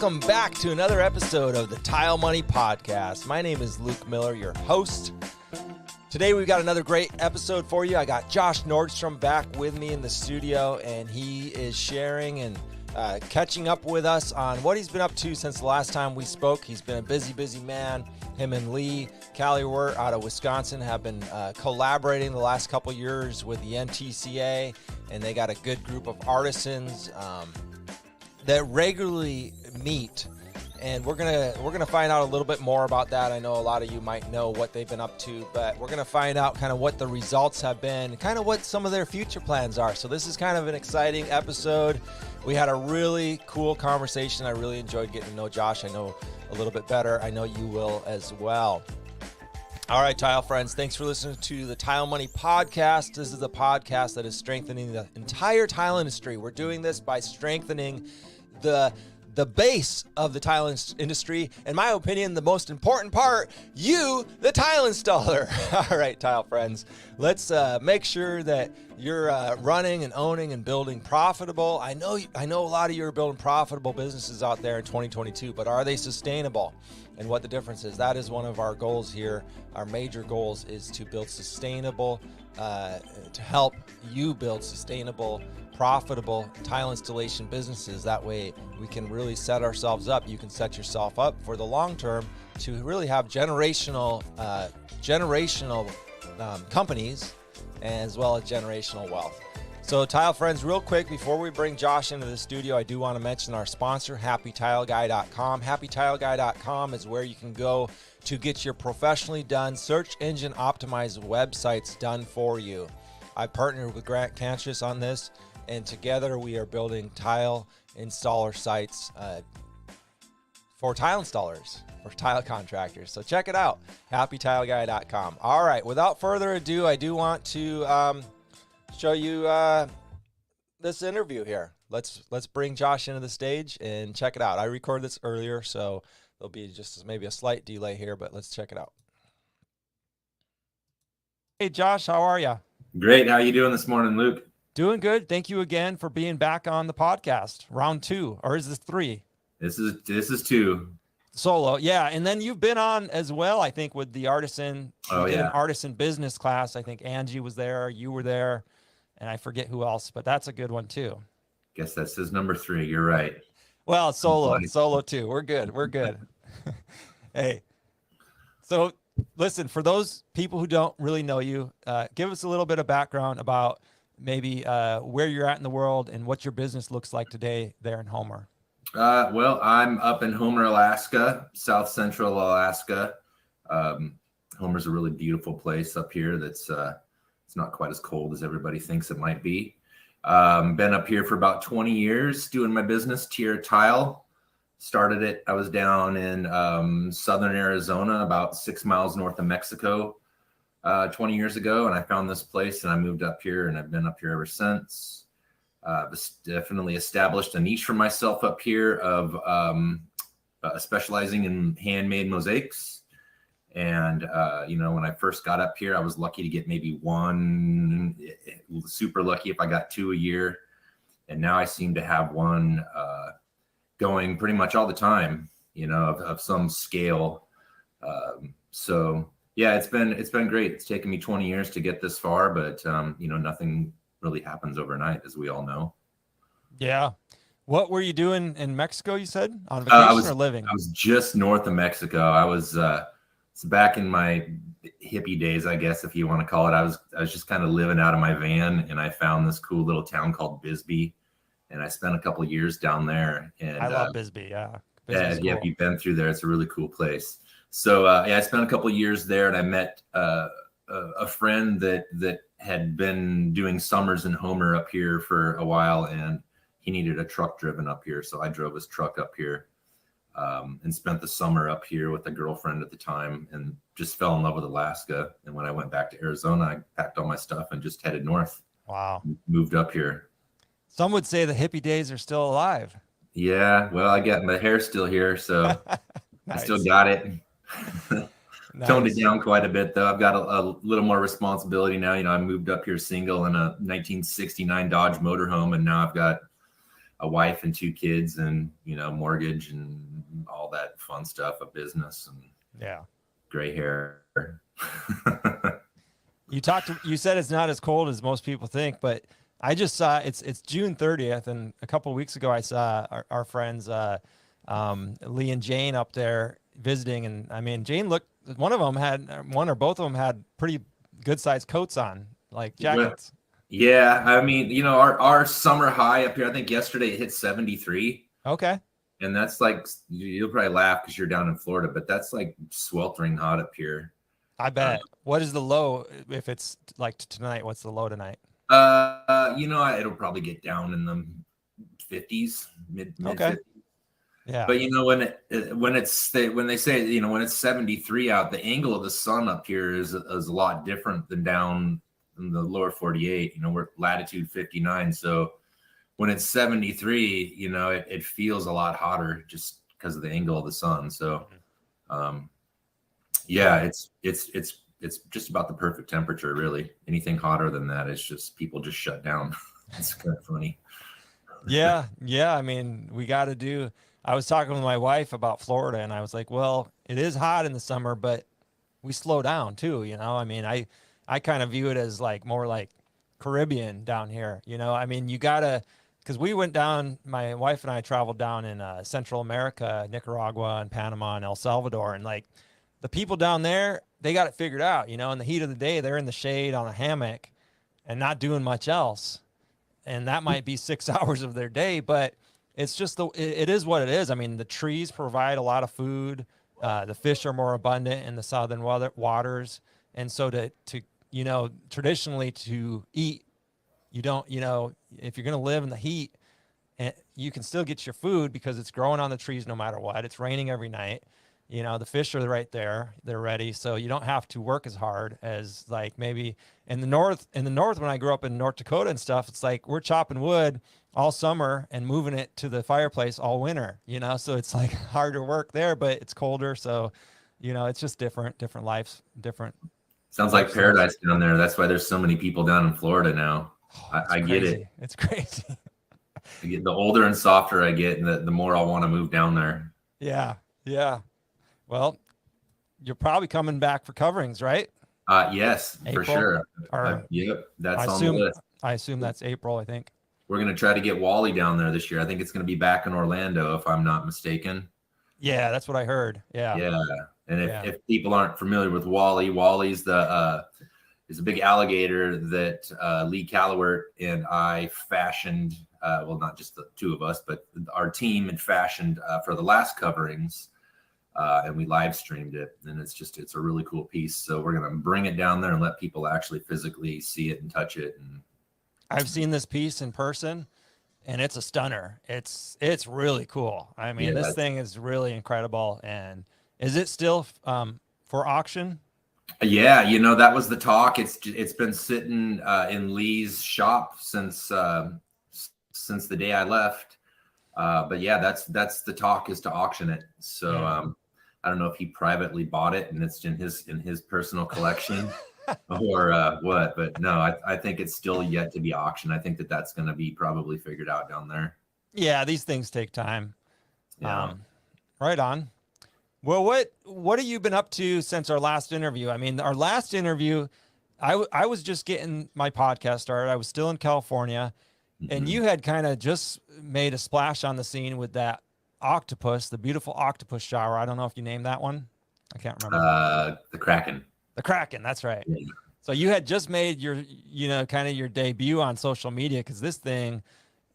welcome back to another episode of the TileMoney podcast. My name is Luke Miller, your host. Today we've got another great episode for you. I got Josh Nordstrom back with me in the studio, and he is sharing and catching up with us on what he's been up to since the last time we spoke. He's been a busy man. Him and Lee Callywert out of Wisconsin have been collaborating the last couple years with the NTCA, and they got a good group of artisans that regularly meet, and we're gonna find out a little bit more about that. I know a lot of you might know what they've been up to, but we're gonna find out kind of what the results have been, kind of what some of their future plans are. So this is kind of an exciting episode. We had a really cool conversation. I really enjoyed getting to know Josh. I know a little bit better. I know you will as well. All right, tile friends, thanks for listening to the TileMoney podcast. This is the podcast that is strengthening the entire tile industry. We're doing this by strengthening the base of the tile industry. In my opinion, the most important part, you, the tile installer. All right, tile friends, let's make sure that you're running and owning and building profitable. I know a lot of you are building profitable businesses out there in 2022, but are they sustainable? And what the difference is, that is one of our goals here. Our major goals is to build sustainable, to help you build sustainable, profitable tile installation businesses. That way we can really set ourselves up. You can set yourself up for the long term to really have generational companies, as well as generational wealth. So tile friends, real quick, before we bring Josh into the studio, I do want to mention our sponsor, HappyTileGuy.com. HappyTileGuy.com is where you can go to get your professionally done search engine optimized websites done for you. I partnered with Grant Canchis on this, and together we are building tile installer sites for tile installers, for tile contractors. So check it out, HappyTileGuy.com. All right, without further ado, I do want to show you this interview here. Let's bring Josh into the stage and check it out. I recorded this earlier, so there'll be just maybe a slight delay here, but let's check it out. Hey Josh, how are you? Great. How you doing this morning, Luke? Doing good. Thank you again for being back on the podcast. Round 2, or is this 3? This is 2. Solo, yeah. And then you've been on as well, I think, with the artisan. Oh, did yeah. An artisan business class. I think Angie was there, you were there, and I forget who else, but that's a good one too. Guess that says number 3. You're right. Well, solo too. We're good. Hey, so listen, for those people who don't really know you, give us a little bit of background about maybe where you're at in the world and what your business looks like today there in Homer. Well, I'm up in Homer, Alaska, South Central Alaska. Homer's a really beautiful place up here. That's it's not quite as cold as everybody thinks it might be. Been up here for about 20 years doing my business, Tier Tile. Started it, I was down in southern Arizona, about 6 miles north of Mexico, 20 years ago, and I found this place and I moved up here, and I've been up here ever since. Definitely established a niche for myself up here of specializing in handmade mosaics. And when I first got up here, I was lucky to get maybe one, super lucky if I got 2 a year, and now I seem to have one going pretty much all the time, of some scale. So yeah, it's been great. It's taken me 20 years to get this far, but nothing really happens overnight, as we all know. Yeah. What were you doing in Mexico, you said? On vacation or living? I was just north of Mexico. I was it's back in my hippie days, I guess, if you want to call it. I was just kind of living out of my van, and I found this cool little town called Bisbee, and I spent a couple of years down there. And I love Bisbee, yeah. Yeah, cool. If you've been through there, it's a really cool place. So I spent a couple of years there, and I met a friend that had been doing summers in Homer up here for a while, and he needed a truck driven up here. So I drove his truck up here and spent the summer up here with a girlfriend at the time, and just fell in love with Alaska. And when I went back to Arizona, I packed all my stuff and just headed north. Wow. Moved up here. Some would say the hippie days are still alive. Yeah, well, I got my hair still here, so Nice. I still got it. Nice. Toned it down quite a bit, though. I've got a little more responsibility now. I moved up here single in a 1969 Dodge motorhome, and now I've got a wife and 2 kids, and mortgage and all that fun stuff, a business and gray hair. You said it's not as cold as most people think, but I just saw it's June 30th, and a couple of weeks ago I saw our friends Lee and Jane up there visiting, and I mean Jane looked, one or both of them had pretty good sized coats on, like jackets. Yeah, I mean, our summer high up here, I think yesterday it hit 73. Okay. And that's like, you'll probably laugh because you're down in Florida, but that's like sweltering hot up here. I bet. What is the low if it's like tonight? What's the low tonight? It'll probably get down in the 50s, mid 50s. Yeah. But when they say, when it's 73 out, the angle of the sun up here is a lot different than down in the lower 48. We're latitude 59. So when it's 73, it feels a lot hotter just because of the angle of the sun. So, it's just about the perfect temperature, really. Anything hotter than that, it's just people just shut down. It's kind of funny. Yeah. I mean, I was talking with my wife about Florida, and I was like, well, it is hot in the summer, but we slow down too. I mean, I kind of view it as like more like Caribbean down here. I mean, because we went down, my wife and I traveled down in Central America, Nicaragua and Panama and El Salvador. And like the people down there, they got it figured out, in the heat of the day, they're in the shade on a hammock and not doing much else. And that might be 6 hours of their day, but it's just it is what it is. I mean, the trees provide a lot of food. The fish are more abundant in the southern waters. And so traditionally to eat, you don't, if you're going to live in the heat, you can still get your food because it's growing on the trees no matter what. It's raining every night. The fish are right there. They're ready. So you don't have to work as hard as like maybe in the north. In the north, when I grew up in North Dakota and stuff, it's like we're chopping wood all summer and moving it to the fireplace all winter, so it's like harder work there, but it's colder. So, it's just different lives, different. Sounds like paradise down there. That's why there's so many people down in Florida now. I get it. It's crazy. The older and softer I get, and the more I'll want to move down there. Yeah. Well, you're probably coming back for coverings, right? Yes, April? For sure. Yep, that's on the list. I assume that's April, I think. We're going to try to get Wally down there this year. I think it's going to be back in Orlando, if I'm not mistaken. Yeah, that's what I heard. Yeah. And if people aren't familiar with Wally's is a big alligator that Lee Callowert and I fashioned. Well, not just the two of us, but our team had fashioned for the last coverings, and we live streamed it. And it's a really cool piece. So we're going to bring it down there and let people actually physically see it and touch it. And I've seen this piece in person, and it's a stunner. It's really cool. I mean, this thing is really incredible. And is it still for auction? Yeah, that was the talk. It's been sitting in Lee's shop since the day I left. But yeah, that's the talk, is to auction it. So I don't know if he privately bought it and it's in his personal collection. Or what, but no, I think it's still yet to be auctioned. I think that's going to be probably figured out down there. Yeah, these things take time. Yeah. Right on. Well, what have you been up to since our last interview? I mean, our last interview, I was just getting my podcast started. I was still in California, and you had kind of just made a splash on the scene with that octopus, the beautiful octopus shower. I don't know if you named that one. I can't remember. The Kraken. The Kraken, that's right. Yeah. So you had just made your, kind of your debut on social media, because this thing,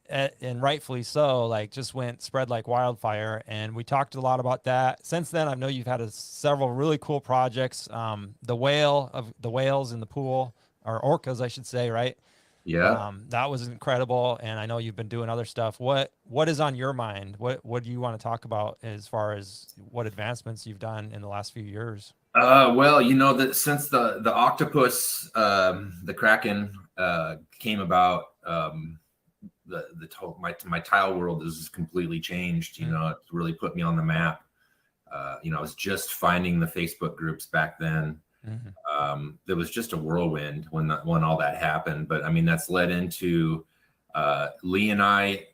and rightfully so, like just spread like wildfire. And we talked a lot about that. Since then, I know you've had several really cool projects. The whales in the pool, or orcas, I should say, right? Yeah. That was incredible. And I know you've been doing other stuff. What is on your mind? What do you want to talk about as far as what advancements you've done in the last few years? Well, that since the octopus, the Kraken, came about, my tile world has completely changed. It really put me on the map. I was just finding the Facebook groups back then. There was just a whirlwind when all that happened. But I mean, that's led into Lee and I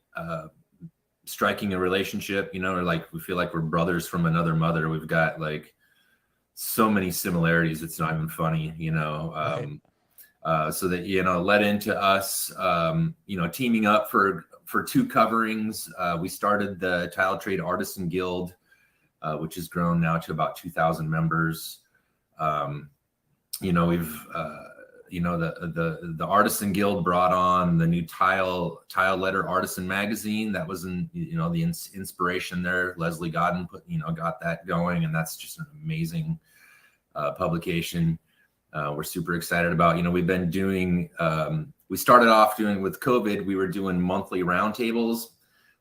striking a relationship, or like we feel like we're brothers from another mother. We've got like so many similarities. It's not even funny, Right. So that, led into us, teaming up for 2 coverings. We started the Tile Trade Artisan Guild, which has grown now to about 2,000 members. We've, the Artisan Guild brought on the new Tile Letter Artisan magazine. That was the inspiration there. Leslie Godden got that going, and that's just an amazing publication. We're super excited about, we've been doing, we started off doing with COVID, we were doing monthly roundtables,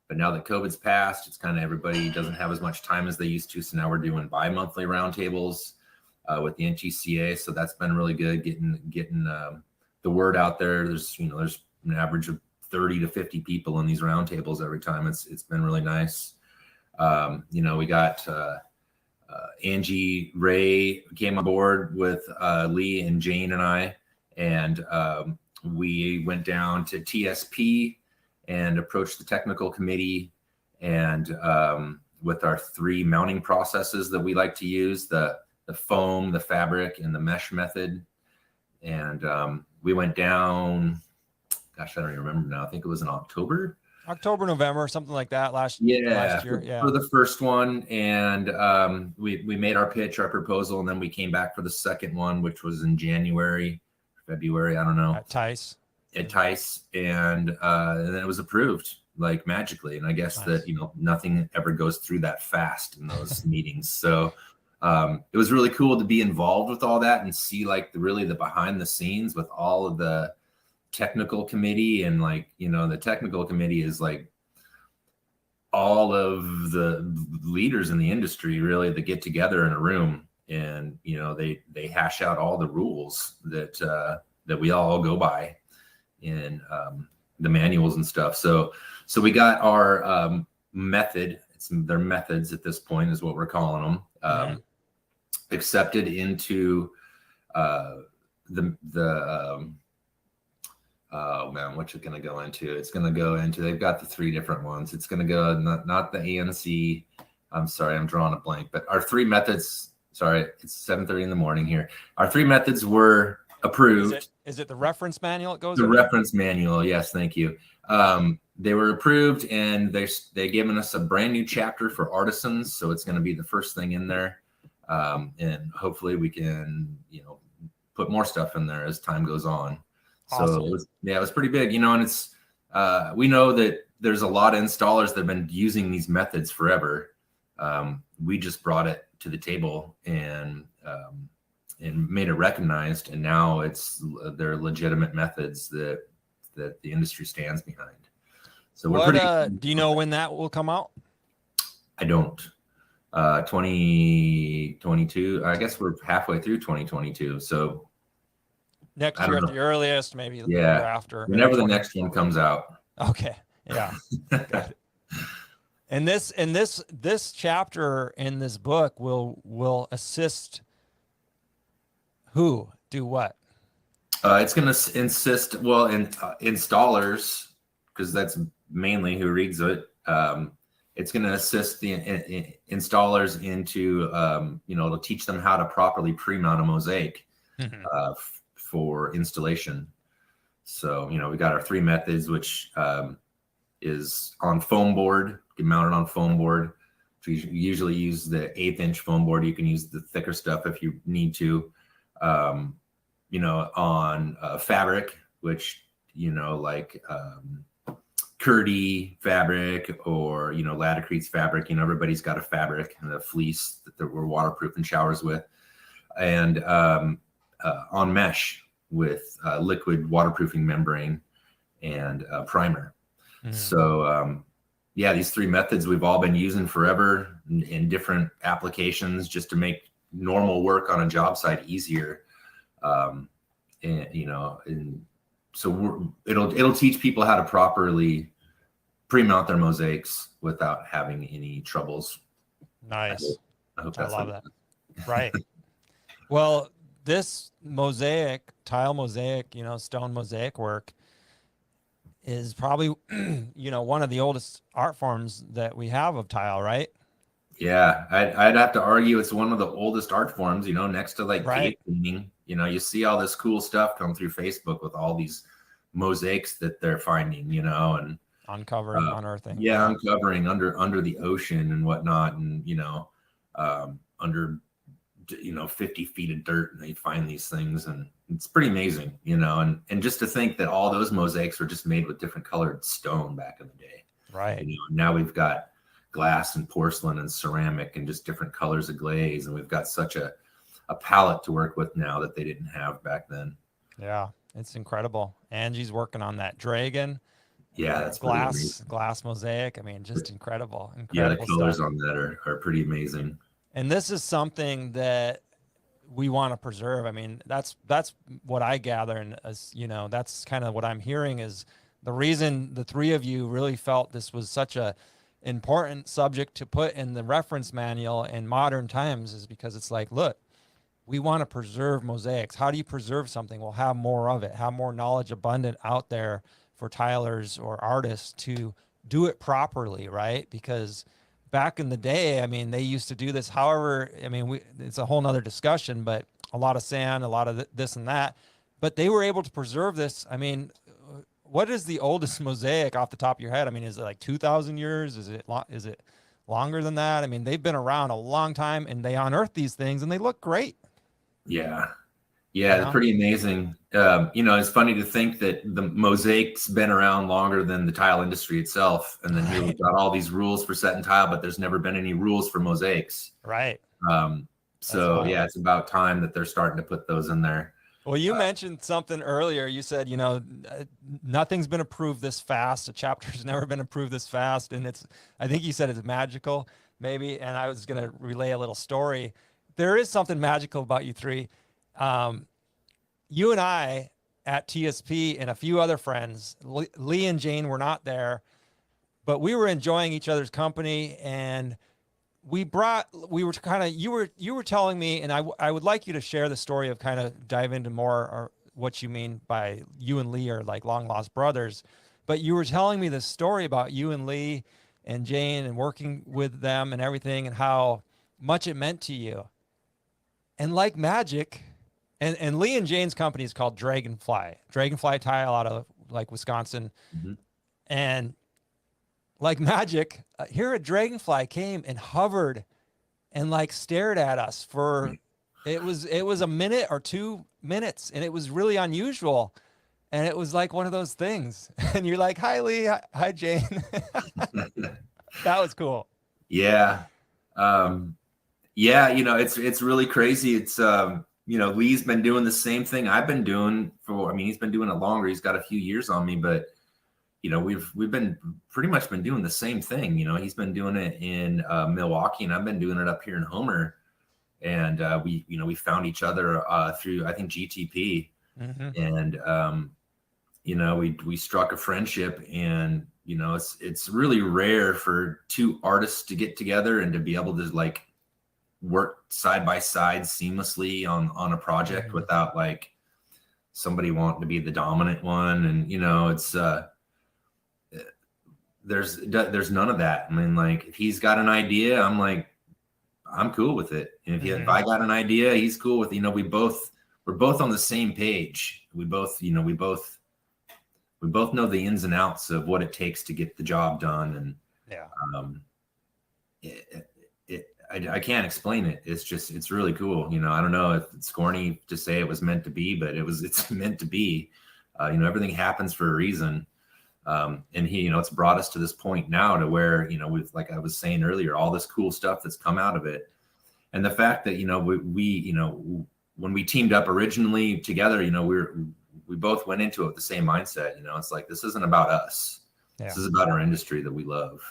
but now that COVID's passed, it's kind of everybody doesn't have as much time as they used to. So now we're doing bi-monthly roundtables with the NTCA. So that's been really good, getting the word out there. There's an average of 30 to 50 people in these roundtables every time. It's been really nice. We got Angie Ray came on board with Lee and Jane and I, and we went down to TSP and approached the technical committee, and with our 3 mounting processes that we like to use, the foam, the fabric, and the mesh method. And we went down, gosh, I don't even remember now. I think it was in October, November, something like that last year. Yeah. For the first one. And we made our pitch, our proposal, and then we came back for the second one, which was in February, I don't know. At Tice. And then it was approved like magically. And I guess nice. That, nothing ever goes through that fast in those meetings. So it was really cool to be involved with all that and see like the behind the scenes with all of the technical committee. And like, the technical committee is like all of the leaders in the industry really that get together in a room, and they hash out all the rules that we all go by in the manuals and stuff. So we got our method. Their methods at this point is what we're calling them. Accepted into oh man, what's it going to go into? It's going to go into, they've got the 3 different ones. It's going to go, not the ANC. I'm sorry, I'm drawing a blank, but our 3 methods, sorry, it's 7:30 in the morning here. Our 3 methods were approved. Is it the reference manual it goes The in? Reference manual, yes, thank you. They were approved, and they given us a brand new chapter for artisans. So it's going to be the first thing in there. And hopefully we can, put more stuff in there as time goes on. Awesome. So it was pretty big, and it's, we know that there's a lot of installers that have been using these methods forever. We just brought it to the table and made it recognized. And now they're legitimate methods that the industry stands behind. So do you know when that will come out? I don't. 2022. I guess we're halfway through 2022. So next year at the earliest, maybe the year after. Whenever the next one comes out. Okay. Yeah. Got it. And this chapter in this book will assist who do what? It's going to insist, in installers, because that's mainly who reads it. It's going to assist the installers into, it'll teach them how to properly pre-mount a mosaic for installation. So, we got our 3 methods, which is on foam board, get mounted on foam board. So you usually use the 1/8-inch foam board. You can use the thicker stuff if you need to. On fabric, which, like Curdy fabric or, Laticrete's fabric, everybody's got a fabric and a fleece that we're waterproofing showers with. And on mesh with liquid waterproofing membrane and primer. So, these 3 methods we've all been using forever in different applications just to make normal work on a job site easier. So it'll teach people how to properly pre-mount their mosaics without having any troubles. Nice. I hope I that's love that. Right. Well, this mosaic, tile mosaic, stone mosaic work, is probably, one of the oldest art forms that we have of tile, right? Yeah, I'd have to argue it's one of the oldest art forms, next to like cave Right. painting. You see all this cool stuff come through Facebook with all these mosaics that they're finding, and Uncovering, unearthing. yeah, Yeah. uncovering under the ocean and whatnot, and under 50 feet of dirt, and they find these things, and it's pretty amazing, and just to think that all those mosaics were just made with different colored stone back in the day. Right. Now we've got glass and porcelain and ceramic and just different colors of glaze, and we've got such a palette to work with now that they didn't have back then. Yeah, it's incredible. Angie's working on that dragon. Yeah, that's pretty amazing. Glass mosaic. I mean, just incredible Yeah, the colors stuff. on that are pretty amazing. And this is something that we want to preserve. I mean, that's what I gather, and as that's kind of what I'm hearing is the reason the three of you really felt this was such a important subject to put in the reference manual in modern times is because it's like, look, we want to preserve mosaics. How do you preserve something? We'll have more of it, have more knowledge abundant out there for tilers or artists to do it properly, right? Because back in the day, I mean, they used to do this. However, I mean, it's a whole nother discussion, but a lot of sand, a lot of this and that, but they were able to preserve this. I mean, what is the oldest mosaic off the top of your head? I mean, is it like 2,000 years? Is it longer than that? I mean, they've been around a long time, and they unearth these things, and they look great. Yeah, it's pretty amazing. It's funny to think that the mosaic's been around longer than the tile industry itself, and then here we've got all these rules for setting tile, but there's never been any rules for mosaics. Right. So yeah, it's about time that they're starting to put those in there. Well, you mentioned something earlier. You said, nothing's been approved this fast. A chapter's never been approved this fast. And I think you said it's magical, maybe. And I was going to relay a little story. There is something magical about you three. You and I at TSP and a few other friends, Lee and Jane were not there, but we were enjoying each other's company, and you were telling me, and I would like you to share the story of kind of dive into more or what you mean by you and Lee are like long lost brothers, but you were telling me this story about you and Lee and Jane and working with them and everything and how much it meant to you. And like magic, and Lee and Jane's company is called Dragonfly Tile out of like Wisconsin. Mm-hmm. And like magic, here a dragonfly came and hovered and like stared at us for, it was a minute or 2 minutes, and it was really unusual. And it was like one of those things. And you're like, hi, Lee. Hi, Jane. That was cool. Yeah. It's really crazy. It's, Lee's been doing the same thing I've been doing he's been doing it longer. He's got a few years on me, but we've been pretty much been doing the same thing. He's been doing it in Milwaukee, and I've been doing it up here in Homer. And we found each other through, I think, GTP. Mm-hmm. And we struck a friendship, and it's really rare for two artists to get together and to be able to like work side by side seamlessly on a project, mm-hmm. without like somebody wanting to be the dominant one. And it's there's none of that. I mean, like, if he's got an idea, I'm cool with it. And if I got an idea, he's cool with, we're both on the same page. We both know the ins and outs of what it takes to get the job done. And I can't explain it. It's really cool. I don't know if it's corny to say it was meant to be, but it's meant to be. Everything happens for a reason. And it's brought us to this point now to where, with, like I was saying earlier, all this cool stuff that's come out of it. And the fact that, we when we teamed up originally together, we both went into it with the same mindset. It's like, this isn't about us. Yeah. This is about our industry that we love.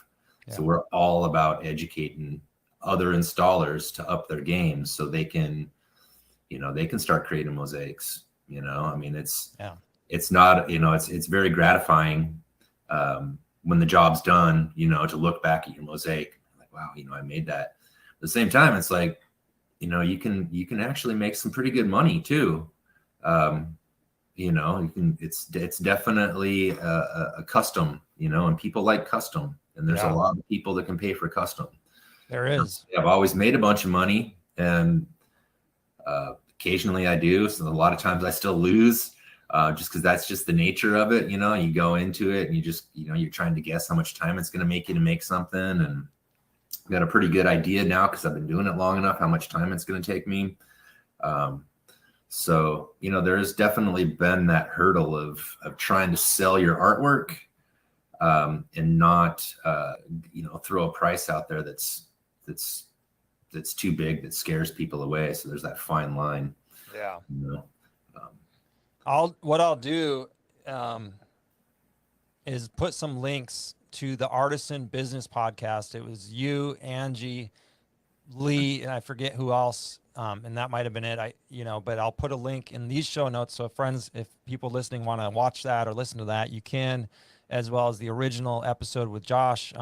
Yeah. So we're all about educating other installers to up their games so they can start creating mosaics. It's not, it's very gratifying when the job's done, to look back at your mosaic, like, wow, I made that. At the same time, it's like, you can actually make some pretty good money too. it's definitely a custom, and people like custom, and there's a lot of people that can pay for custom. There is. I've always made a bunch of money, and occasionally I do. So a lot of times I still lose, just because that's just the nature of it. You go into it and you just, you're trying to guess how much time it's going to make you to make something. And I've got a pretty good idea now because I've been doing it long enough, how much time it's going to take me. So, there's definitely been that hurdle of trying to sell your artwork, and not, throw a price out there that's too big, that scares people away. So there's that fine line. Yeah. What I'll do is put some links to the Artisan Business Podcast. It was you, Angie, Lee, and I forget who else. And that might've been it. But I'll put a link in these show notes. So if people listening want to watch that or listen to that, you can, as well as the original episode with Josh,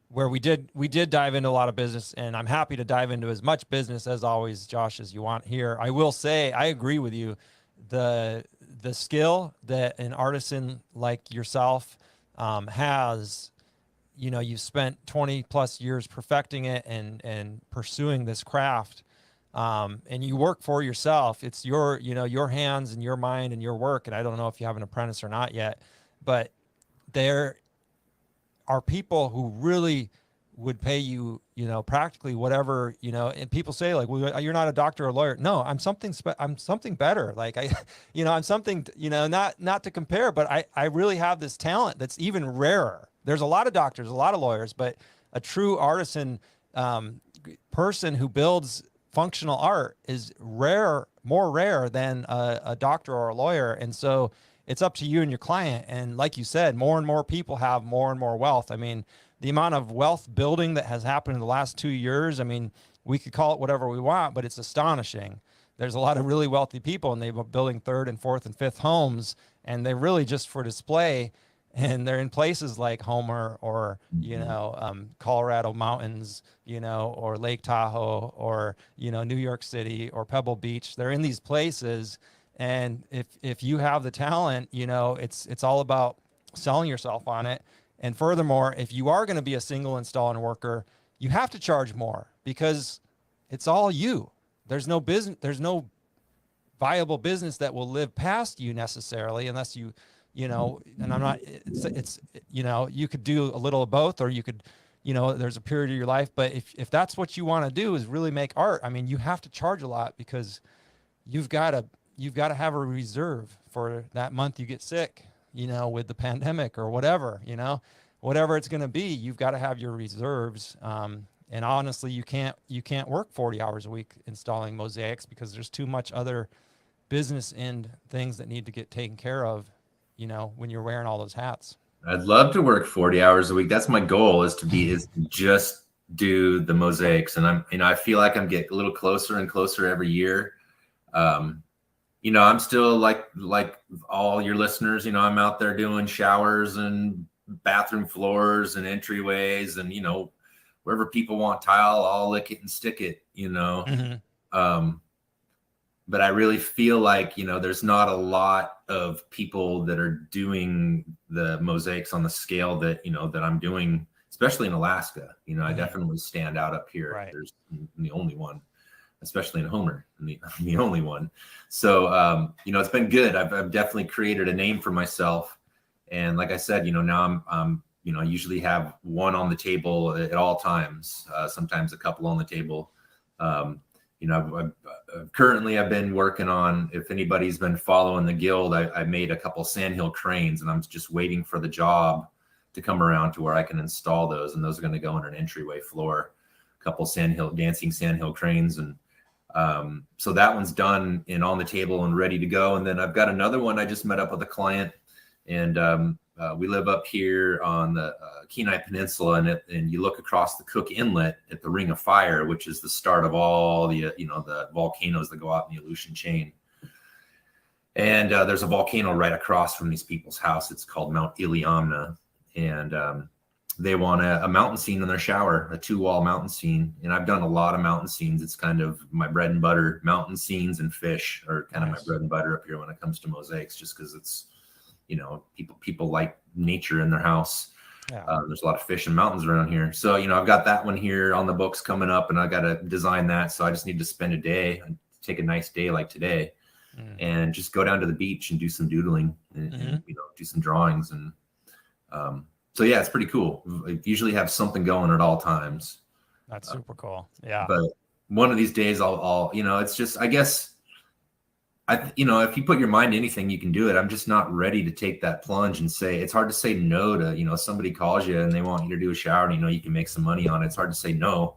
where we did dive into a lot of business, and I'm happy to dive into as much business as always, Josh, as you want here. I will say, I agree with you. The skill that an artisan like yourself has, you've spent 20 plus years perfecting it and pursuing this craft. And you work for yourself. It's your hands and your mind and your work. And I don't know if you have an apprentice or not yet, but there are people who really would pay you, practically whatever, and people say like, well, you're not a doctor or a lawyer. No, I'm something better. Like I'm something, not to compare, but I really have this talent that's even rarer. There's a lot of doctors, a lot of lawyers, but a true artisan, person who builds functional art is more rare than a doctor or a lawyer. And so it's up to you and your client. And like you said, more and more people have more and more wealth. I mean, the amount of wealth building that has happened in the last 2 years, I mean, we could call it whatever we want, but it's astonishing. There's a lot of really wealthy people, and they've been building third and fourth and fifth homes, and they're really just for display. And they're in places like Homer or, Colorado mountains, or Lake Tahoe or, New York City or Pebble Beach. They're in these places. And if you have the talent, it's all about selling yourself on it. And furthermore, if you are going to be a single installing worker, you have to charge more because it's all you. There's no business. There's no viable business that will live past you necessarily, unless you, and I'm not, you could do a little of both, or you could, there's a period of your life. But if that's what you want to do is really make art, I mean, you have to charge a lot because you've got to have a reserve for that month you get sick, with the pandemic or whatever, whatever it's going to be, you've got to have your reserves. And honestly, you can't work 40 hours a week installing mosaics because there's too much other business end things that need to get taken care of, when you're wearing all those hats. I'd love to work 40 hours a week. That's my goal, is to just do the mosaics. And I feel like I'm getting a little closer and closer every year. I'm still like all your listeners, I'm out there doing showers and bathroom floors and entryways, and, wherever people want tile, I'll lick it and stick it, Mm-hmm. But I really feel like, there's not a lot of people that are doing the mosaics on the scale that, that I'm doing, especially in Alaska. I definitely stand out up here. Right. There's the only one, especially in Homer, the only one. So, it's been good. I've definitely created a name for myself. And like I said, now I'm I usually have one on the table at all times, sometimes a couple on the table. Currently I've been working on, if anybody's been following the guild, I made a couple sandhill cranes, and I'm just waiting for the job to come around to where I can install those. And those are going to go on an entryway floor, a couple dancing sandhill cranes. And so that one's done and on the table and ready to go. And then I've got another one. I just met up with a client, and we live up here on the Kenai Peninsula, and you look across the Cook Inlet at the Ring of Fire, which is the start of all the the volcanoes that go out in the Aleutian chain. And there's a volcano right across from these people's house. It's called Mount Iliamna, and they want a mountain scene in their shower, a 2-wall mountain scene. And I've done a lot of mountain scenes. It's kind of my bread and butter. Mountain scenes and fish are kind of my bread and butter up here when it comes to mosaics, just because it's, people like nature in their house. Yeah. There's a lot of fish and mountains around here. So, I've got that one here on the books coming up, and I got to design that. So I just need to spend a day and take a nice day like today and just go down to the beach and do some doodling and do some drawings. And so, yeah, it's pretty cool. I usually have something going at all times. That's super cool. Yeah. But one of these days I'll it's just, I guess, if you put your mind to anything, you can do it. I'm just not ready to take that plunge and say, it's hard to say no to, somebody calls you and they want you to do a shower and you can make some money on it. It's hard to say no.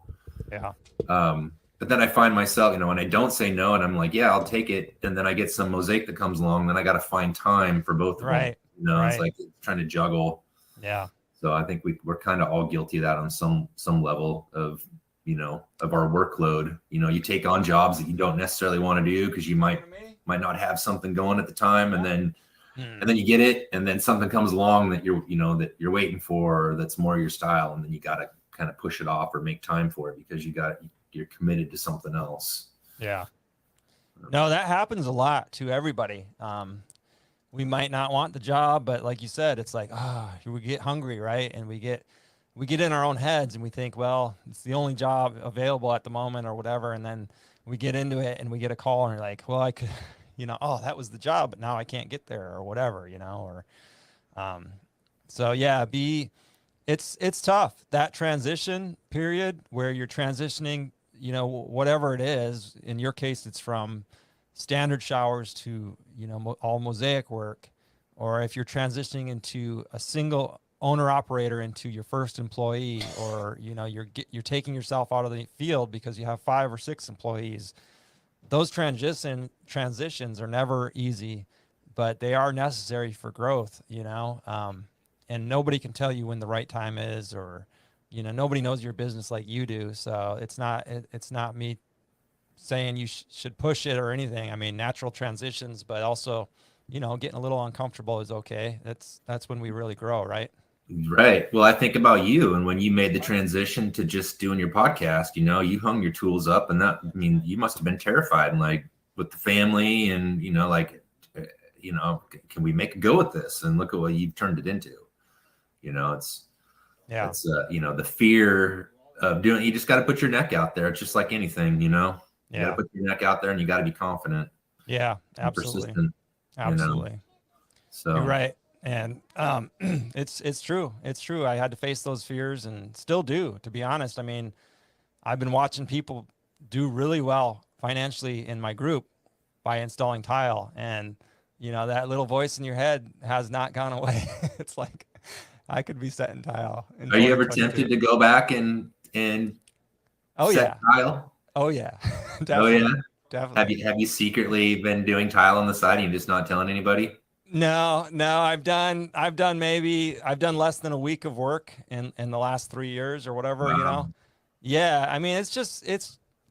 Yeah. But then I find myself, when I don't say no and I'm like, yeah, I'll take it. And then I get some mosaic that comes along, then I got to find time for both of them. It's like trying to juggle. Yeah. So I think we're kind of all guilty of that on some level of, of our workload. You take on jobs that you don't necessarily want to do because you might not have something going at the time, and then you get it, and then something comes along that you're waiting for, or that's more your style, and then you got to kind of push it off or make time for it because you're committed to something else. Yeah. No, that happens a lot to everybody. We might not want the job, but like you said, it's like, we get hungry, right? And we get in our own heads and we think, well, it's the only job available at the moment or whatever. And then we get into it and we get a call and you're like, well, I could, that was the job, but now I can't get there or whatever, so yeah, it's tough, that transition period where you're transitioning, whatever it is. In your case, it's from standard showers to, all mosaic work, or if you're transitioning into a single owner operator into your first employee, or, you're taking yourself out of the field because you have 5 or 6 employees. Those transitions are never easy, but they are necessary for growth, and nobody can tell you when the right time is, or, nobody knows your business like you do. So it's not me saying you should push it or anything. I mean, natural transitions, but also, getting a little uncomfortable is okay. That's when we really grow, right? Right. Well, I think about you, and when you made the transition to just doing your podcast, you hung your tools up, and you must have been terrified, and like with the family, and can we make a go at this? And look at what you've turned it into. It's the fear of doing. You just got to put your neck out there. It's just like anything, You got to put your neck out there, and you got to be confident. Yeah, absolutely. Persistent, absolutely. So you're right. And it's true. It's true. I had to face those fears and still do, to be honest. I mean, I've been watching people do really well financially in my group by installing tile. And, that little voice in your head has not gone away. It's like, I could be setting tile. Are you ever tempted to go back and set tile? Oh yeah. Definitely. Oh yeah. Definitely. Have you secretly been doing tile on the side and you're just not telling anybody? No, I've done less than a week of work in the last 3 years or whatever, Wow. Yeah. I mean,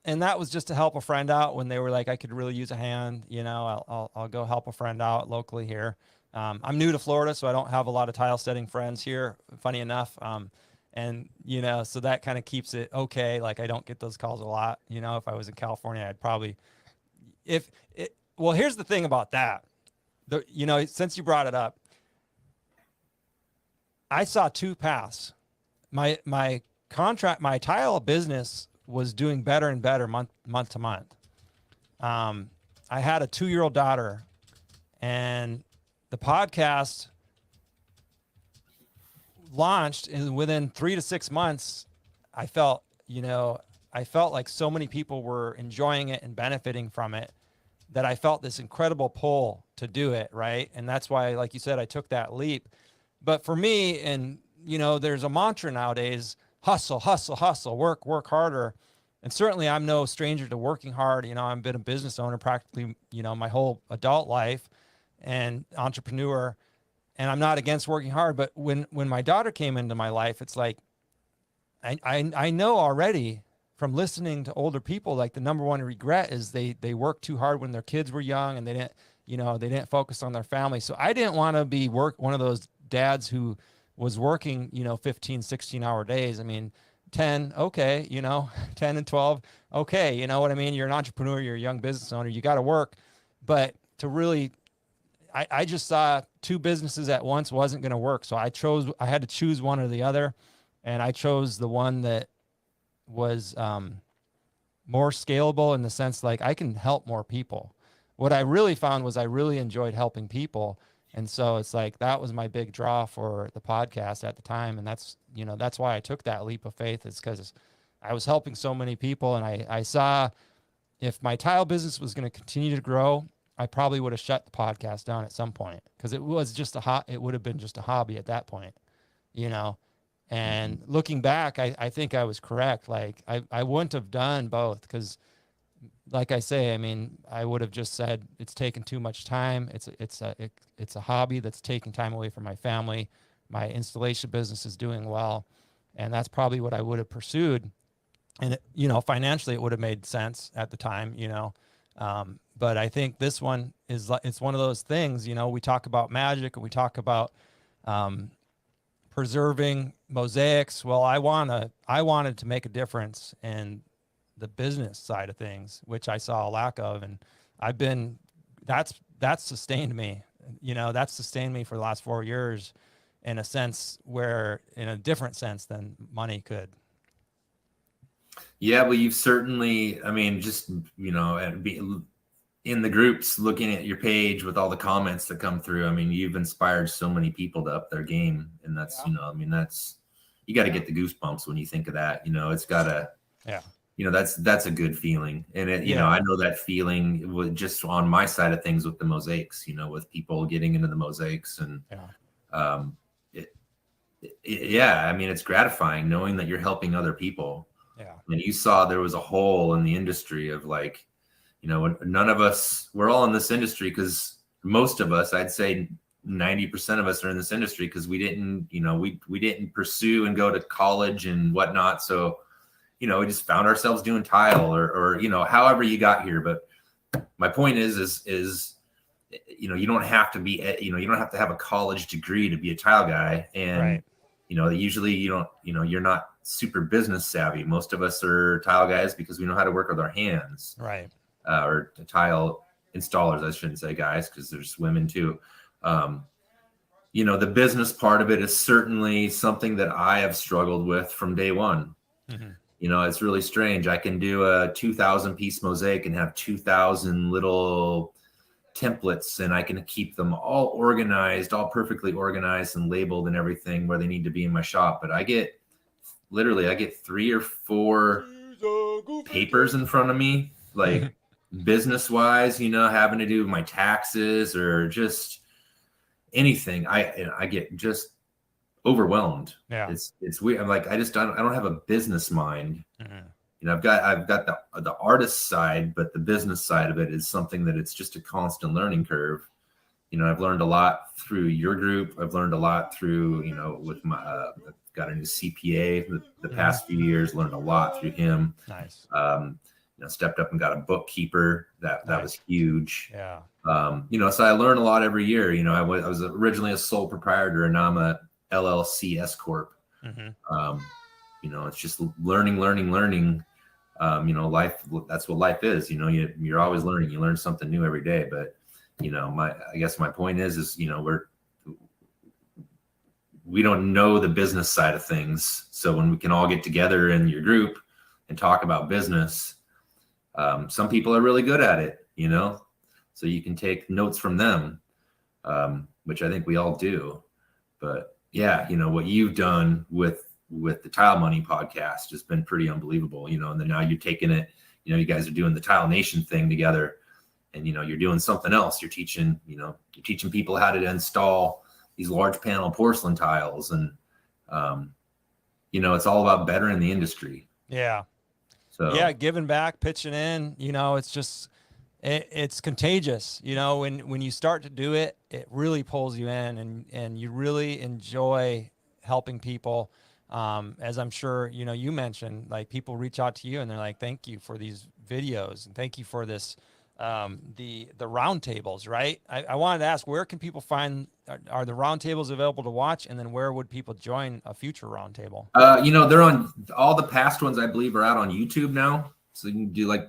and that was just to help a friend out when they were like, I could really use a hand, I'll go help a friend out locally here. I'm new to Florida, so I don't have a lot of tile setting friends here, funny enough. And, so that kind of keeps it okay. Like I don't get those calls a lot. If I was in California, I'd probably, well, here's the thing about that. Since you brought it up, I saw 2 paths. My tile business was doing better and better month to month. I had a 2-year-old daughter, and the podcast launched, and within 3 to 6 months, I felt like so many people were enjoying it and benefiting from it that I felt this incredible pull to do it. Right. And that's why, like you said, I took that leap. But for me, and there's a mantra nowadays, hustle, hustle, hustle, work harder. And certainly I'm no stranger to working hard. I've been a business owner practically, my whole adult life, and entrepreneur, and I'm not against working hard. But when my daughter came into my life, it's like, I know already from listening to older people, like the number one regret is they worked too hard when their kids were young, and they didn't focus on their family. So I didn't want to be one of those dads who was working, 15, 16-hour days. I mean, 10, okay, 10 and 12, okay, you know what I mean? You're an entrepreneur, you're a young business owner, you got to work. But to really, I just saw two businesses at once wasn't going to work. So I had to choose one or the other. And I chose the one that was more scalable in the sense like I can help more people. What I really found was I really enjoyed helping people. And so it's like that was my big draw for the podcast at the time. And that's why I took that leap of faith, is because I was helping so many people. And I saw if my tile business was going to continue to grow, I probably would have shut the podcast down at some point, because it was just it would have been just a hobby at that point, you know? And looking back, I think I was correct. Like I wouldn't have done both, because like I say, I mean, I would have just said it's taken too much time. It's a hobby that's taking time away from my family. My installation business is doing well, and that's probably what I would have pursued. And financially, it would have made sense at the time. But I think this one it's one of those things. We talk about magic and we talk about preserving mosaics. Well, I wanted to make a difference in the business side of things, which I saw a lack of, and that's sustained me. That's sustained me for the last 4 years, in a sense in a different sense than money could. Yeah, well, you've certainly, I mean, just, and in the groups, looking at your page with all the comments that come through, I mean, you've inspired so many people to up their game. And that's, you got to get the goosebumps when you think of that. It's got to, that's a good feeling. And I know that feeling was just on my side of things with the mosaics, with people getting into the mosaics. And I mean, it's gratifying knowing that you're helping other people. Yeah. And you saw there was a hole in the industry of like, none of us, we're all in this industry because most of us, I'd say 90% of us are in this industry because we didn't, we didn't pursue and go to college and whatnot. So, we just found ourselves doing tile or however you got here. But my point is, you don't have to be, you don't have to have a college degree to be a tile guy. And, right. Usually you're not super business savvy. Most of us are tile guys because we know how to work with our hands. Right. Or tile installers, I shouldn't say guys, because there's women too. The business part of it is certainly something that I have struggled with from day one. Mm-hmm. It's really strange. I can do a 2,000 piece mosaic and have 2,000 little templates, and I can keep them all organized, all perfectly organized and labeled and everything where they need to be in my shop. But I get 3 or 4 papers in front of me, like business wise, having to do with my taxes or just anything. I get just overwhelmed. Yeah. It's weird. I'm like, I don't have a business mind. Mm-hmm. I've got the artist side, but the business side of it is something that it's just a constant learning curve. I've learned a lot through your group. I've learned a lot through, with my, I've got a new CPA the past few years, learned a lot through him. Nice. Stepped up and got a bookkeeper. That was huge. Yeah. So I learn a lot every year. I was originally a sole proprietor, and now I'm a LLC S corp. Mm-hmm. It's just learning. Life, that's what life is. You're always learning. You learn something new every day. But, I guess my point is, we don't know the business side of things. So when we can all get together in your group and talk about business, some people are really good at it, so you can take notes from them, which I think we all do. But yeah, what you've done with the TileMoney podcast has been pretty unbelievable, and then now you're taking it, you guys are doing the Tile Nation thing together, and, you're doing something else. You're teaching people how to install these large panel porcelain tiles. And, it's all about bettering the industry. Yeah. So yeah, giving back, pitching in, it's just, it's contagious. When you start to do it, it really pulls you in, and you really enjoy helping people. As I'm sure, you mentioned, like people reach out to you and they're like, thank you for these videos and thank you for this the round tables, right? I wanted to ask, where can people find, are the round tables available to watch? And then where would people join a future round table? They're on, all the past ones I believe are out on YouTube now. So you can do like,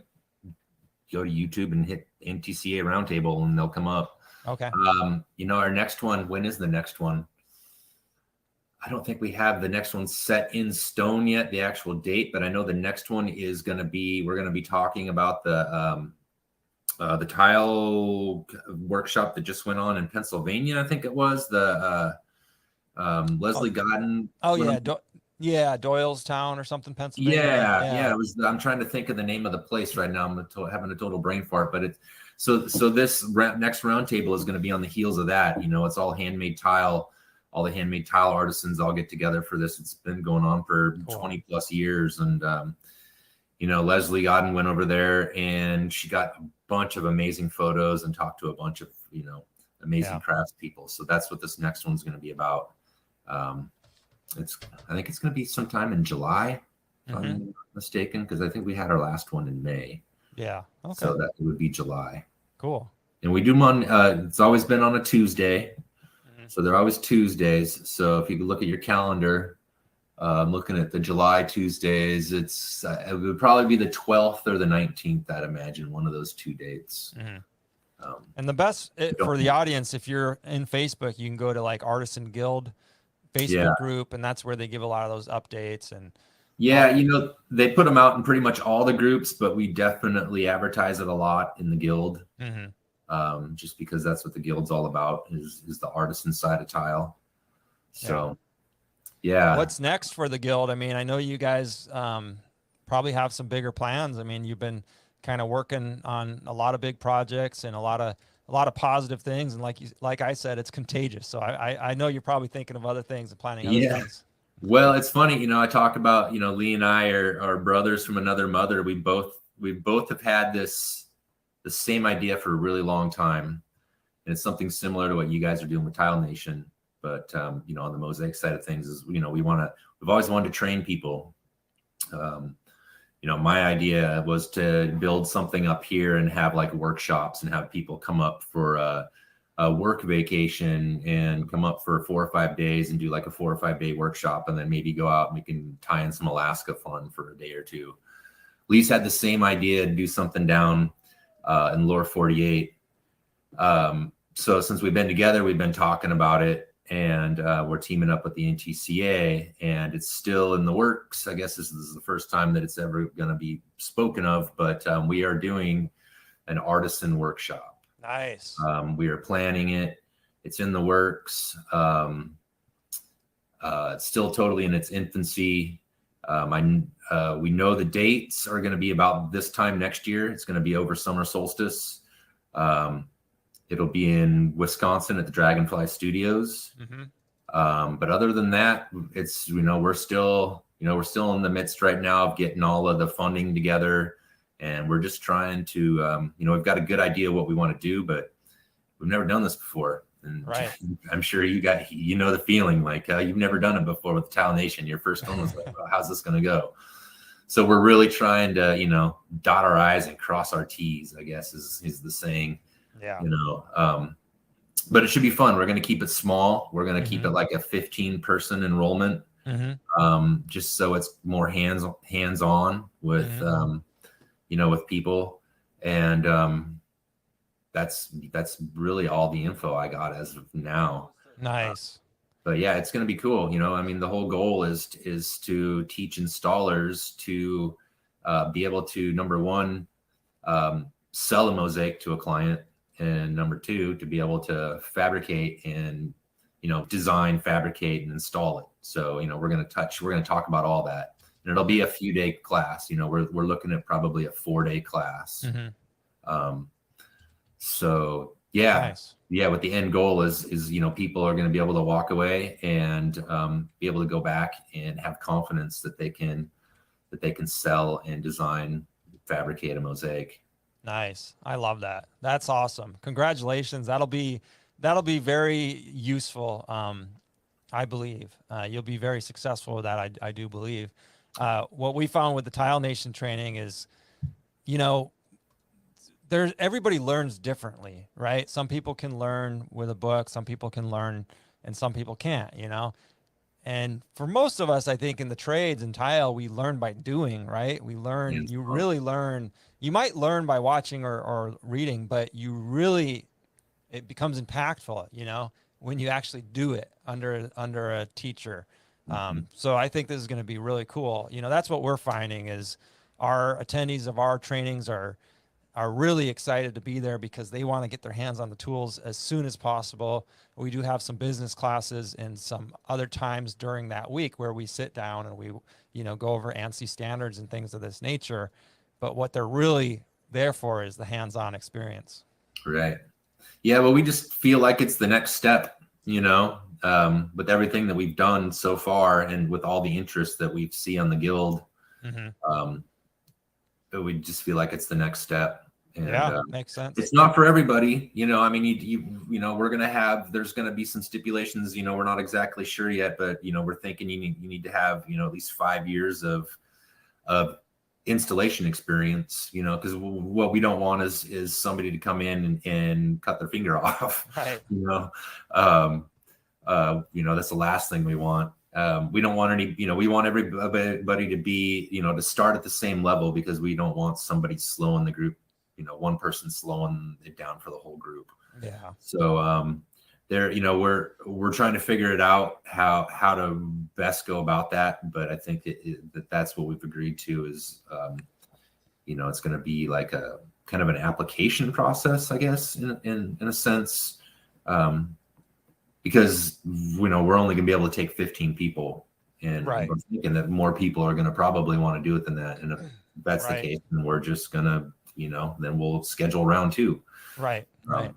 go to YouTube and hit NTCA roundtable and they'll come up. Okay. Our next one, when is the next one? I don't think we have the next one set in stone yet, the actual date, but I know the next one is going to be, we're going to be talking about the tile workshop that just went on in Pennsylvania. I think it was the Leslie Godden. Oh yeah. Doylestown or something, Pennsylvania. Yeah. It was, I'm trying to think of the name of the place right now. I'm having a total brain fart, but it's, so this next roundtable is going to be on the heels of that. It's all handmade tile. All the handmade tile artisans all get together for this. It's been going on for 20 plus years. And, Leslie Godden went over there and she got a bunch of amazing photos and talked to a bunch of, amazing craftspeople. So that's what this next one's going to be about. I think it's going to be sometime in July, if I'm not mistaken, because I think we had our last one in May. Yeah. Okay. So that would be July. Cool. And we do them on, it's always been on a Tuesday. So they're always Tuesdays. So if you look at your calendar, looking at the July Tuesdays, it would probably be the 12th or the 19th, I'd imagine, one of those 2 dates. And the best for the audience, if you're in Facebook, you can go to like Artisan Guild Facebook group, and that's where they give a lot of those updates. And they put them out in pretty much all the groups, but we definitely advertise it a lot in the guild. Just because that's what the guild's all about is the artisan side of tile. So, What's next for the guild? I mean, I know you guys probably have some bigger plans. I mean, you've been kind of working on a lot of big projects and a lot of positive things. And like I said, it's contagious. So I know you're probably thinking of other things and planning other things. Well, it's funny, I talk about, Lee and I are brothers from another mother. We both have had the same idea for a really long time. And it's something similar to what you guys are doing with Tile Nation. But, on the mosaic side of things is, we've always wanted to train people. My idea was to build something up here and have like workshops and have people come up for a work vacation and come up for 4 or 5 days and do like a 4 or 5 day workshop. And then maybe go out and we can tie in some Alaska fun for a day or two. Lee's had the same idea to do something down in lower 48. So since we've been together, we've been talking about it, and we're teaming up with the NTCA, and it's still in the works. I guess this is the first time that it's ever going to be spoken of, but we are doing an artisan workshop. Nice. We are planning it. It's in the works. It's still totally in its infancy. We know the dates are going to be about this time next year. It's going to be over summer solstice. It'll be in Wisconsin at the Dragonfly Studios. But other than that, it's, we're still in the midst right now of getting all of the funding together, and we're just trying to, we've got a good idea what we want to do, but we've never done this before. And I'm sure you the feeling like you've never done it before with Tile Nation. Your first one was like, well, how's this going to go? So we're really trying to, dot our I's and cross our T's, I guess is the saying. Yeah. But it should be fun. We're going to keep it small. We're going to keep it like a 15-person enrollment, just so it's more hands-on with, with people. And that's really all the info I got as of now. Nice. But yeah, it's going to be cool. The whole goal is to teach installers to be able to, number one, sell a mosaic to a client, and number two, to be able to fabricate and, design, fabricate, and install it. So, we're going to talk about all that, and it'll be a few day class. We're looking at probably a 4-day class. So yeah, nice. Yeah. What the end goal is, people are going to be able to walk away and be able to go back and have confidence that they can sell and design, fabricate a mosaic. Nice. I love that. That's awesome. Congratulations. That'll be very useful. I believe you'll be very successful with that. I do believe. What we found with the Tile Nation training is, everybody learns differently, right? Some people can learn with a book, some people can learn, and some people can't, And for most of us, I think in the trades and tile, we learn by doing, right? You really learn, you might learn by watching or reading, but it becomes impactful, when you actually do it under a teacher. So I think this is going to be really cool. That's what we're finding is our attendees of our trainings are really excited to be there because they want to get their hands on the tools as soon as possible. We do have some business classes and some other times during that week where we sit down and we, go over ANSI standards and things of this nature. But what they're really there for is the hands-on experience. Right. Yeah. Well, we just feel like it's the next step, with everything that we've done so far and with all the interest that we see on the guild. We just feel like it's the next step. And, makes sense. It's not for everybody, I mean, we're going to there's going to be some stipulations, we're not exactly sure yet, but, we're thinking you need to have, at least 5 years of installation experience, because what we don't want is somebody to come in and cut their finger off, right. That's the last thing we want. We don't want we want everybody to be, to start at the same level because we don't want somebody slowing the group, one person slowing it down for the whole group. Yeah. So, we're trying to figure it out how to best go about that. But I think that's what we've agreed to is, it's going to be like a kind of an application process, I guess, in a sense. Because we're only going to be able to take 15 people, and right. we're thinking that more people are going to probably want to do it than that. And if that's the case, then we're just going to, then we'll schedule round 2. Right. Right.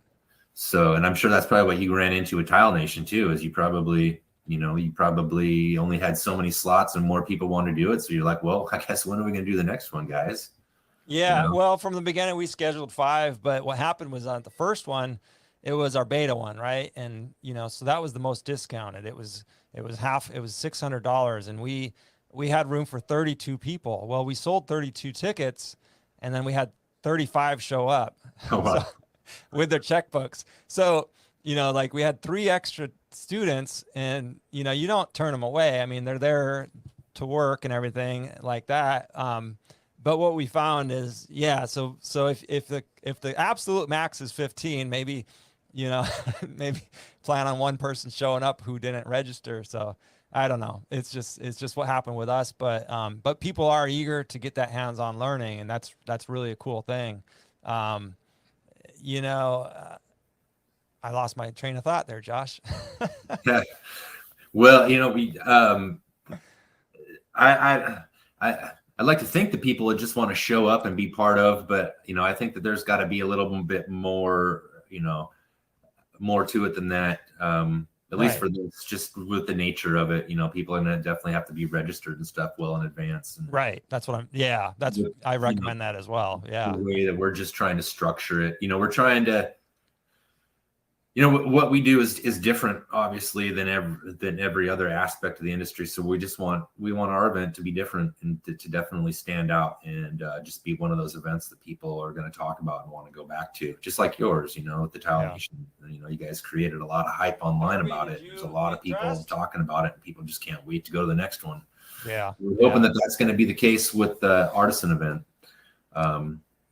So, and I'm sure that's probably what you ran into at Tile Nation too, is you probably only had so many slots and more people want to do it. So you're like, well, I guess when are we going to do the next one, guys? Yeah. Well, from the beginning we scheduled 5, but what happened was on the first one, it was our beta one, right? And so that was the most discounted. It was $600, and we had room for 32 people. Well, we sold 32 tickets, and then we had 35 show up. Oh, wow. So, with their checkbooks. So like we had 3 extra students, and you don't turn them away. I mean, they're there to work and everything like that. But what we found is, so if the absolute max is 15, maybe. Maybe plan on one person showing up who didn't register. So I don't know. It's just what happened with us. But people are eager to get that hands-on learning, and that's really a cool thing. I lost my train of thought there, Josh. Yeah. Well, I'd like to think that people would just want to show up and be part of, but I think that there's got to be a little bit more, more to it than that. At least for this, just with the nature of it, people are going to definitely have to be registered and stuff well in advance. And, right. That's what I recommend that as well. Yeah. The way that we're just trying to structure it, we're trying to, what we do is different, obviously, than every other aspect of the industry. So we want our event to be different and to definitely stand out and just be one of those events that people are going to talk about and want to go back to, just like yours. With the Tile Nation, you guys created a lot of hype online about it. There's a lot of people talking about it, and people just can't wait to go to the next one. Yeah, we're hoping that that's going to be the case with the artisan event.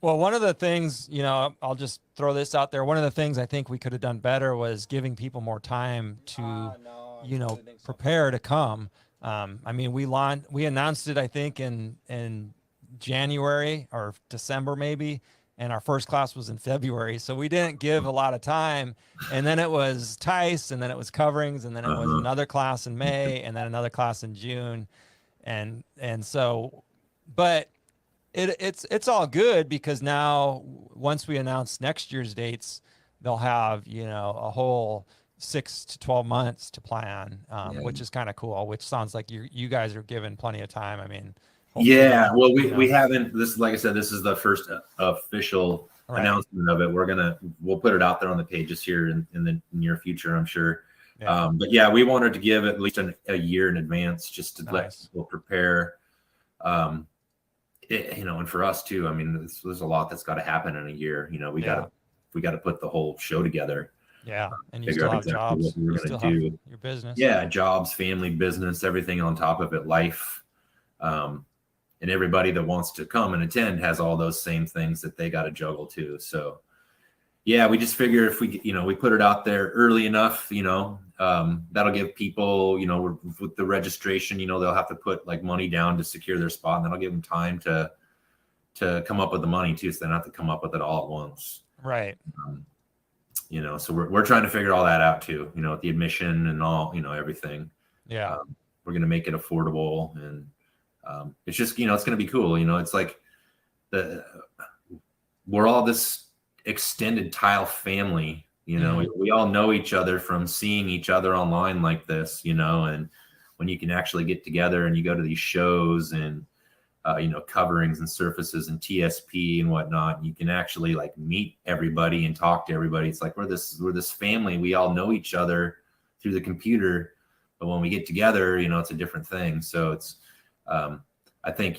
Well, one of the things, I'll just throw this out there. One of the things I think we could have done better was giving people more time to, prepare to come. I mean, we announced it, I think, in January or December maybe, and our first class was in February. So we didn't give a lot of time. And then it was Tice, and then it was coverings, and then it was another class in May, and then another class in June. And so, but it's all good because now once we announce next year's dates, they'll have, a whole 6 to 12 months to plan, which is kind of cool, which sounds like you guys are given plenty of time. I mean, well, we haven't, like I said, this is the first official announcement of it. We'll put it out there on the pages here in the near future, I'm sure. Yeah. But yeah, we wanted to give at least a year in advance just to let people prepare. and for us too, I mean, there's a lot that's got to happen in a year. We got to put the whole show together. Yeah. And you Figure still out have exactly jobs. what we're You going still to have do. your business. Yeah, jobs, family, business, everything on top of it, life. And everybody that wants to come and attend has all those same things that they got to juggle too. So yeah, we just figure if we put it out there early enough, that'll give people, with the registration, they'll have to put like money down to secure their spot, and that'll give them time to come up with the money too, so they don't have to come up with it all at once. Right. So we're trying to figure all that out too, with the admission and all, everything. Yeah. We're going to make it affordable, and it's just, it's going to be cool. It's like we're all this extended tile family, we all know each other from seeing each other online like this, and when you can actually get together and you go to these shows and coverings and surfaces and TSP and whatnot, you can actually like meet everybody and talk to everybody. It's like we're this family. We all know each other through the computer, but when we get together, it's a different thing. So it's I think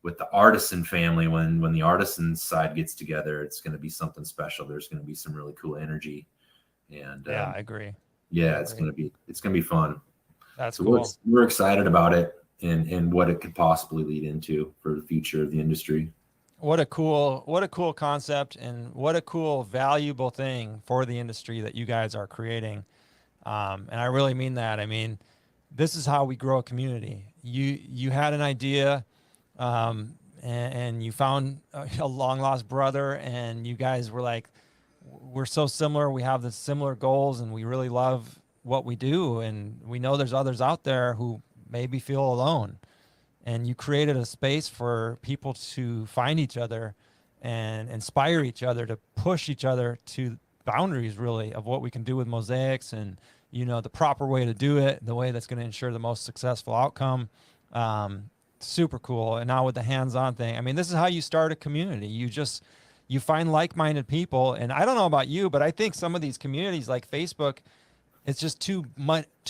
with the artisan family, when the artisan side gets together, it's going to be something special. There's going to be some really cool energy, and I agree. Yeah, it's going to be fun. That's so cool. We're excited about it and what it could possibly lead into for the future of the industry. What a cool concept, and what a cool, valuable thing for the industry that you guys are creating. And I really mean that. I mean, this is how we grow a community. You had an idea, and you found a long lost brother, and you guys were like, we're so similar. We have the similar goals, and we really love what we do. And we know there's others out there who maybe feel alone. And you created a space for people to find each other and inspire each other, to push each other to boundaries, really, of what we can do with mosaics, and the proper way to do it, the way that's going to ensure the most successful outcome. Super cool. And now with the hands-on thing, I mean, this is how you start a community. You find like-minded people. And I don't know about you, but I think some of these communities like Facebook, it's just too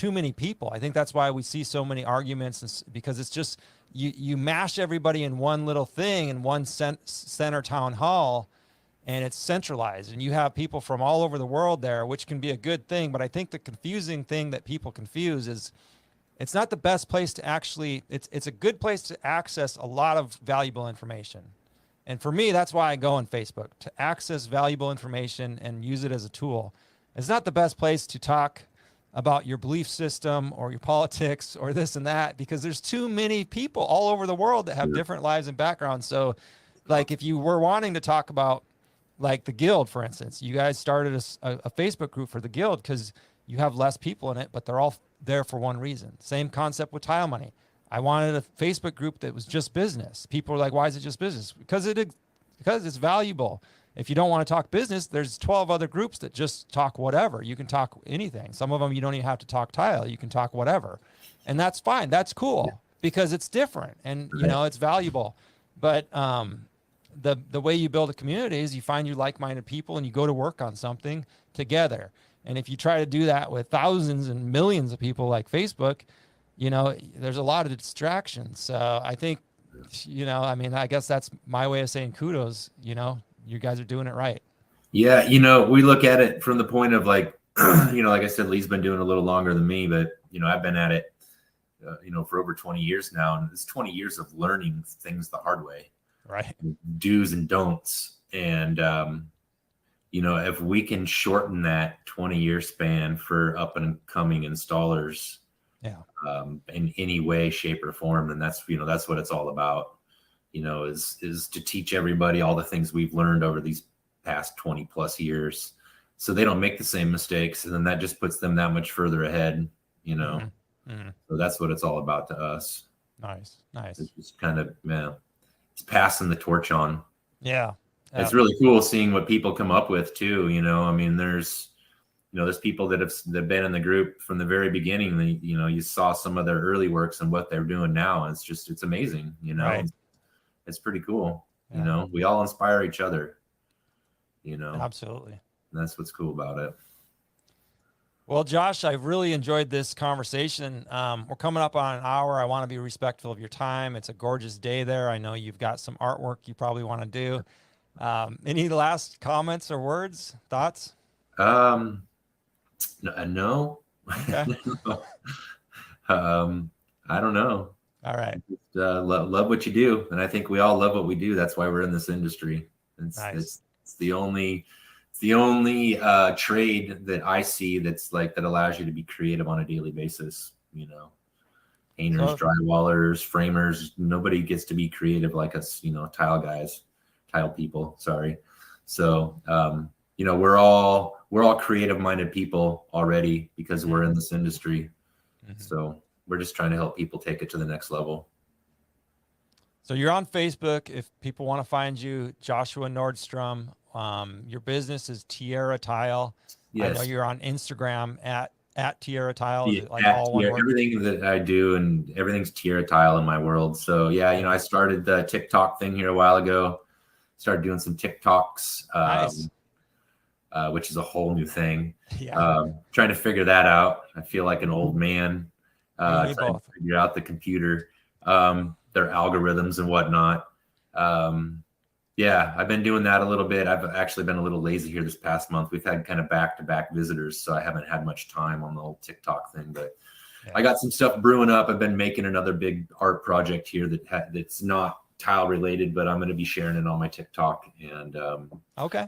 many people. I think that's why we see so many arguments, because it's just you mash everybody in one little thing in one center town hall, and it's centralized, and you have people from all over the world there, which can be a good thing. But I think the confusing thing that people confuse is it's not the best place to actually, it's a good place to access a lot of valuable information. And for me, that's why I go on Facebook, to access valuable information and use it as a tool. It's not the best place to talk about your belief system or your politics or this and that, because there's too many people all over the world that have different lives and backgrounds. So like if you were wanting to talk about like the Guild, for instance, you guys started a Facebook group for the Guild because you have less people in it, but they're all there for one reason. Same concept with TileMoney. I wanted a Facebook group that was just business. People are like, why is it just business? Because it's valuable. If you don't want to talk business, there's 12 other groups that just talk whatever. You can talk anything. Some of them you don't even have to talk tile. You can talk whatever. And that's fine. That's cool because it's different and it's valuable. But the way you build a community is you find your like-minded people and you go to work on something together. And if you try to do that with thousands and millions of people like Facebook, there's a lot of distractions. So I think, I guess that's my way of saying kudos, you guys are doing it right. Yeah. We look at it from the point of like, like I said, Lee's been doing it a little longer than me, but, I've been at it, for over 20 years now. And it's 20 years of learning things the hard way. Right. Do's and don'ts. And, if we can shorten that 20-year span for up and coming installers, in any way, shape, or form, then that's what it's all about. Is to teach everybody all the things we've learned over these past 20 plus years, so they don't make the same mistakes, and then that just puts them that much further ahead. So that's what it's all about to us. Nice. It's just kind of it's passing the torch on. Yeah. It's really cool seeing what people come up with too. I mean, there's people that have been in the group from the very beginning. You saw some of their early works and what they're doing now. And it's amazing. Right. It's pretty cool. We all inspire each other. Absolutely. And that's what's cool about it. Well, Josh, I've really enjoyed this conversation. We're coming up on an hour. I want to be respectful of your time. It's a gorgeous day there. I know you've got some artwork you probably want to do. Any last comments or words, thoughts? No. Okay. I don't know. All right. Just, love what you do, and I think we all love what we do. That's why we're in this industry. Nice. It's the only trade that I see that allows you to be creative on a daily basis. You know, painters, drywallers, framers. Nobody gets to be creative like us. You know, tile people. Sorry. So you know, we're all creative-minded people already because we're in this industry. So we're just trying to help people take it to the next level. So you're on Facebook. If people want to find you, Joshua Nordstrom. Your business is Tierra Tile. Yes. I know you're on Instagram at Tierra Tile. Is it like At all one word? Everything that I do and everything's Tierra Tile in my world. So yeah, you know, I started the TikTok thing here a while ago. Started doing some TikToks, Nice. Which is a whole new thing. Yeah. Trying to figure that out. I feel like an old man trying to figure out the computer, their algorithms and whatnot. Yeah, I've been doing that a little bit. I've actually been a little lazy here this past month. We've had kind of back-to-back visitors, so I haven't had much time on the old TikTok thing. But yeah. I got some stuff brewing up. I've been making another big art project here that's not tile related, but I'm going to be sharing it on my TikTok and okay.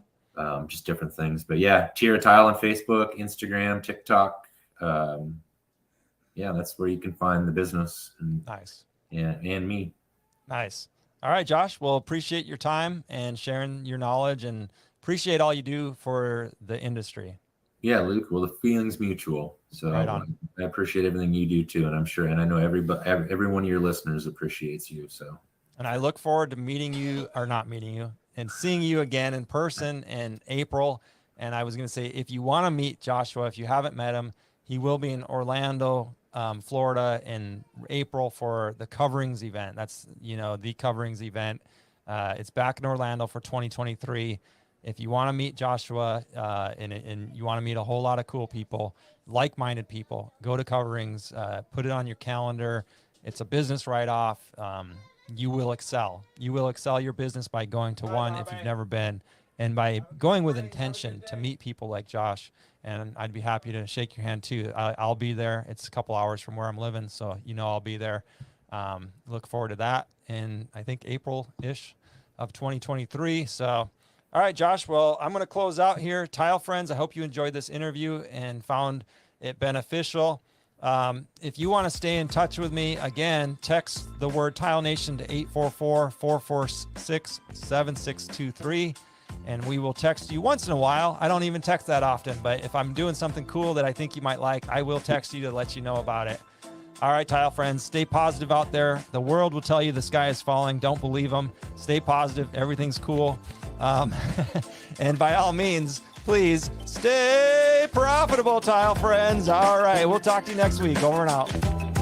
Just different things. But yeah, Tierra Tile on Facebook, Instagram, TikTok. Yeah, that's where you can find the business. And, nice. And me. Nice. All right, Josh. Well, appreciate your time and sharing your knowledge, and appreciate all you do for the industry. Yeah, Luke. Well, the feeling's mutual. So right on. I appreciate everything you do too, and I'm sure, and I know every one of your listeners appreciates you. So. And I look forward to meeting you, or not meeting you, and seeing you again in person in April. And I was going to say, if you want to meet Joshua, if you haven't met him, he will be in Orlando, Florida in April for the Coverings event. That's, you know, the Coverings event. It's back in Orlando for 2023. If you want to meet Joshua and you want to meet a whole lot of cool people, like-minded people, go to Coverings, put it on your calendar. It's a business write-off. You will excel. You will excel your business by going to one if you've never been, and by going with intention to meet people like Josh. And I'd be happy to shake your hand too. I'll be there. It's a couple hours from where I'm living, so you know I'll be there. Look forward to that in, I think, April-ish of 2023. So, all right, Josh. Well, I'm going to close out here. Tile friends, I hope you enjoyed this interview and found it beneficial. If you want to stay in touch with me, again, text the word Tile Nation to 844-446-7623. And we will text you once in a while. I don't even text that often, but if I'm doing something cool that I think you might like, I will text you to let you know about it. All right, tile friends, stay positive out there. The world will tell you the sky is falling. Don't believe them. Stay positive. Everything's cool. And by all means, please stay profitable, tile friends. All right, we'll talk to you next week. Over and out.